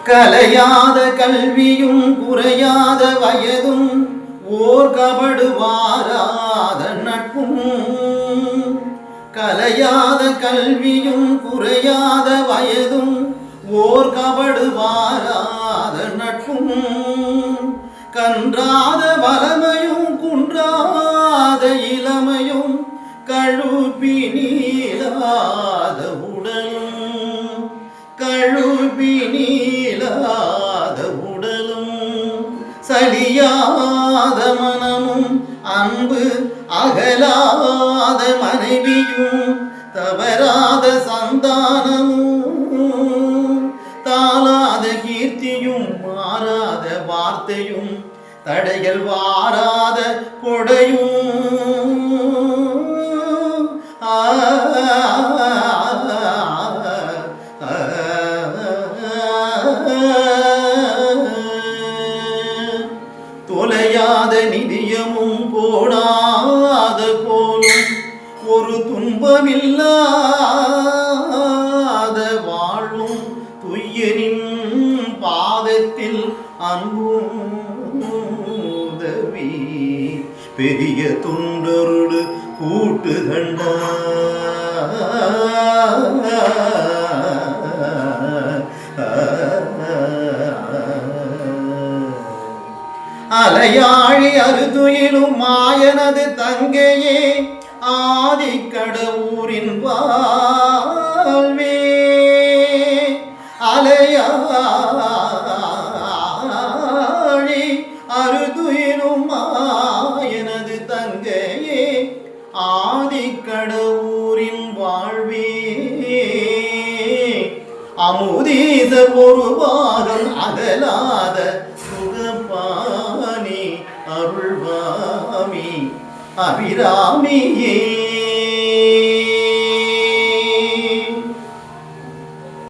கலையாத கல்வியும் குறையாத வயதும் ஓர் கபடுவாராத நட்பும் கலையாத கல்வியும் குறையாத வயதும் ஓர் கபடுவாராத நட்பும் கன்றாத வளமையும் குன்றாத இளமையும் கழுப்பி நீளாத உடலும் கழுப்பி நீளாத உடலும் சலியாத மனமும் அன்பு அகலாத மனைவியும் தவறாத சந்தானமும் தாளாத கீர்த்தியும் மாறாத வார்த்தையும் தடைகள் வாராத கொடையும் தொலையாத நிதியமும் போடாத போலும் ஒரு துன்பமில்லாத வாழும் துய்யனின் பாதத்தில் அன்புதவி பெரிய தொண்டருடு கூட்டு கண்டா அலையாழி அறுதுயிலும் மாயனது தங்கையே ஆதிக்கடவுரின் வாழ்வே அலையாழி அறுதுயிலும் மாயனது தங்கையே ஆதிக்கடவுரின் வாழ்வே அமுதீசர் ஒரு பாகம் அகலாத சுகபாணி அருள்வாமி அபிராமியே